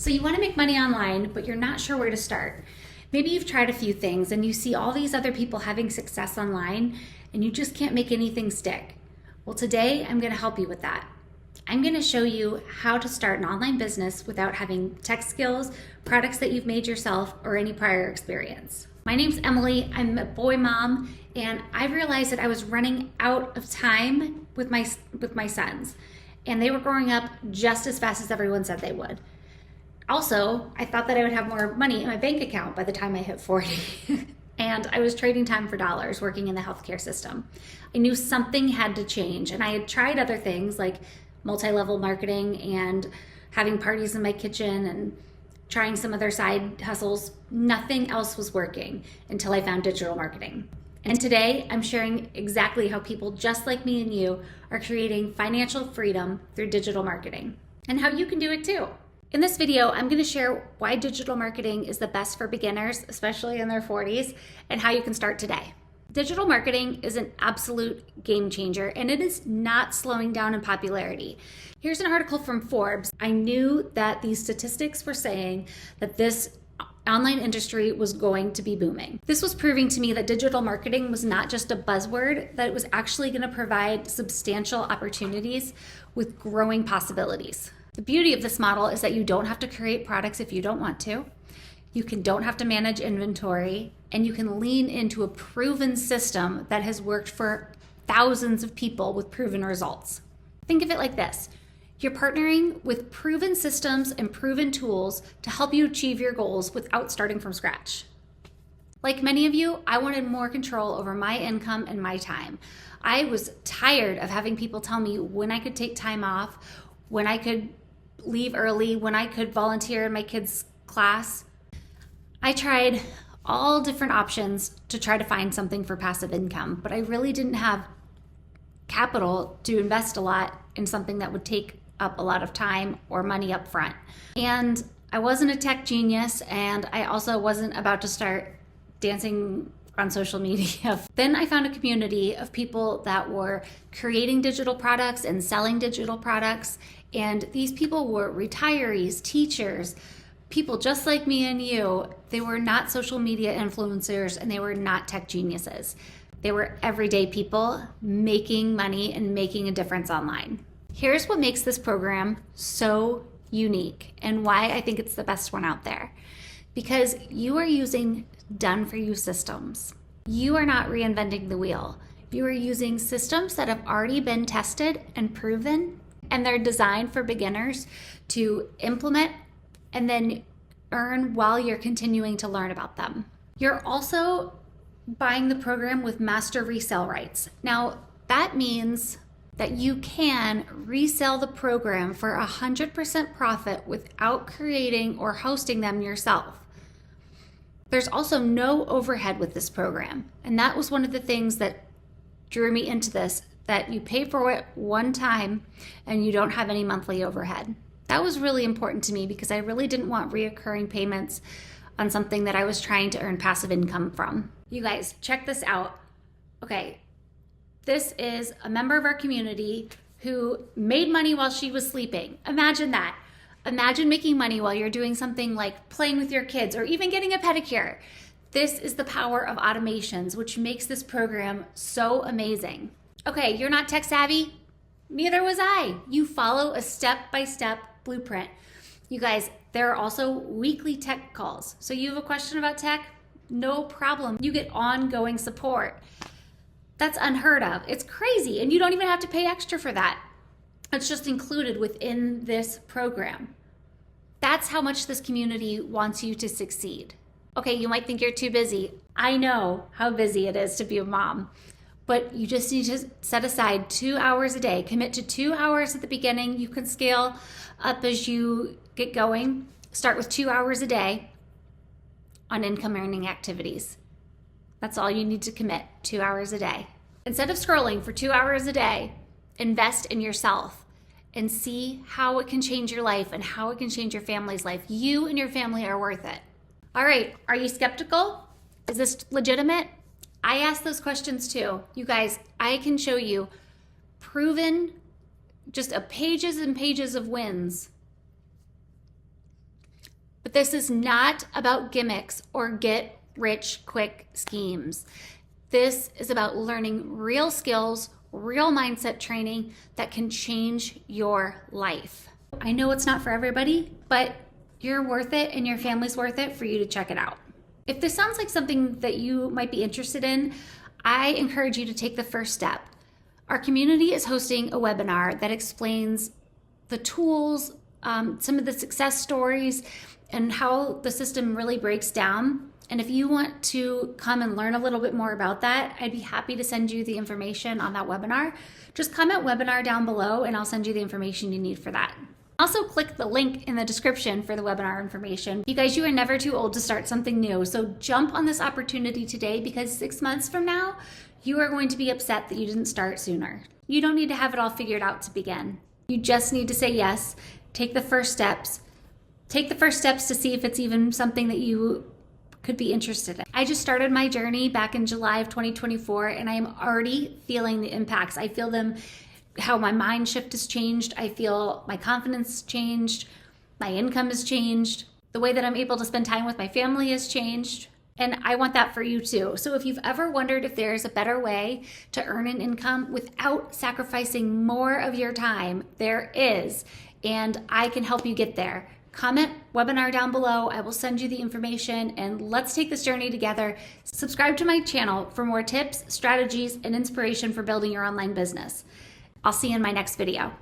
So you want to make money online, but you're not sure where to start. Maybe you've tried a few things and you see all these other people having success online and you just can't make anything stick. Well, today I'm going to help you with that. I'm going to show you how to start an online business without having tech skills, products that you've made yourself, or any prior experience. My name's Emily. I'm a boy mom, and I realized that I was running out of time with my sons, and they were growing up just as fast as everyone said they would. Also, I thought that I would have more money in my bank account by the time I hit 40. And I was trading time for dollars working in the healthcare system. I knew something had to change, and I had tried other things like multi-level marketing and having parties in my kitchen and trying some other side hustles. Nothing else was working until I found digital marketing. And today I'm sharing exactly how people just like me and you are creating financial freedom through digital marketing and how you can do it too. In this video, I'm going to share why digital marketing is the best for beginners, especially in their 40s, and how you can start today. Digital marketing is an absolute game changer, and it is not slowing down in popularity. Here's an article from Forbes. I knew that these statistics were saying that this online industry was going to be booming. This was proving to me that digital marketing was not just a buzzword, that it was actually going to provide substantial opportunities with growing possibilities. The beauty of this model is that you don't have to create products if you don't want to. Don't have to manage inventory, and you can lean into a proven system that has worked for thousands of people with proven results. Think of it like this. You're partnering with proven systems and proven tools to help you achieve your goals without starting from scratch. Like many of you, I wanted more control over my income and my time. I was tired of having people tell me when I could take time off, when I could leave early, when I could volunteer in my kids' class. I tried all different options to try to find something for passive income, but I really didn't have capital to invest a lot in something that would take up a lot of time or money up front. And I wasn't a tech genius, and I also wasn't about to start dancing on social media. Then I found a community of people that were creating digital products and selling digital products. And these people were retirees, teachers, people just like me and you. They were not social media influencers, and they were not tech geniuses. They were everyday people making money and making a difference online. Here's what makes this program so unique and why I think it's the best one out there. Because you are using done-for-you systems. You are not reinventing the wheel. You are using systems that have already been tested and proven, and they're designed for beginners to implement and then earn while you're continuing to learn about them. You're also buying the program with master resale rights. Now, that means that you can resell the program for 100% profit without creating or hosting them yourself. There's also no overhead with this program. And that was one of the things that drew me into this, that you pay for it one time and you don't have any monthly overhead. That was really important to me because I really didn't want reoccurring payments on something that I was trying to earn passive income from. You guys, check this out. Okay, this is a member of our community who made money while she was sleeping. Imagine that. Imagine making money while you're doing something like playing with your kids or even getting a pedicure. This is the power of automations, which makes this program so amazing. Okay, you're not tech savvy? Neither was I. You follow a step-by-step blueprint. You guys, there are also weekly tech calls. So you have a question about tech? No problem. You get ongoing support. That's unheard of. It's crazy, and you don't even have to pay extra for that. It's just included within this program. That's how much this community wants you to succeed. Okay, you might think you're too busy. I know how busy it is to be a mom, but you just need to set aside 2 hours a day. Commit to 2 hours at the beginning. You can scale up as you get going. Start with 2 hours a day on income earning activities. That's all you need to commit, 2 hours a day. Instead of scrolling for 2 hours a day, invest in yourself and see how it can change your life and how it can change your family's life. You and your family are worth it. All right, are you skeptical? Is this legitimate? I ask those questions too. You guys, I can show you proven, just pages and pages of wins But this is not about gimmicks or get rich quick schemes. This is about learning real skills, real mindset training that can change your life. I know it's not for everybody, but you're worth it and your family's worth it for you to check it out. If this sounds like something that you might be interested in, I encourage you to take the first step. Our community is hosting a webinar that explains the tools, some of the success stories, and how the system really breaks down. And if you want to come and learn a little bit more about that, I'd be happy to send you the information on that webinar. Just comment webinar down below and I'll send you the information you need for that. Also click the link in the description for the webinar information. You guys, you are never too old to start something new. So jump on this opportunity today, because 6 months from now, you are going to be upset that you didn't start sooner. You don't need to have it all figured out to begin. You just need to say yes, take the first steps. Take the first steps to see if it's even something that you could be interested in. I just started my journey back in July of 2024, and I am already feeling the impacts. I feel them, how my mind shift has changed. I feel my confidence changed. My income has changed. The way that I'm able to spend time with my family has changed. And I want that for you too. So if you've ever wondered if there's a better way to earn an income without sacrificing more of your time, there is. And I can help you get there. Comment webinar down below. I will send you the information, and let's take this journey together. Subscribe to my channel for more tips, strategies, and inspiration for building your online business. I'll see you in my next video.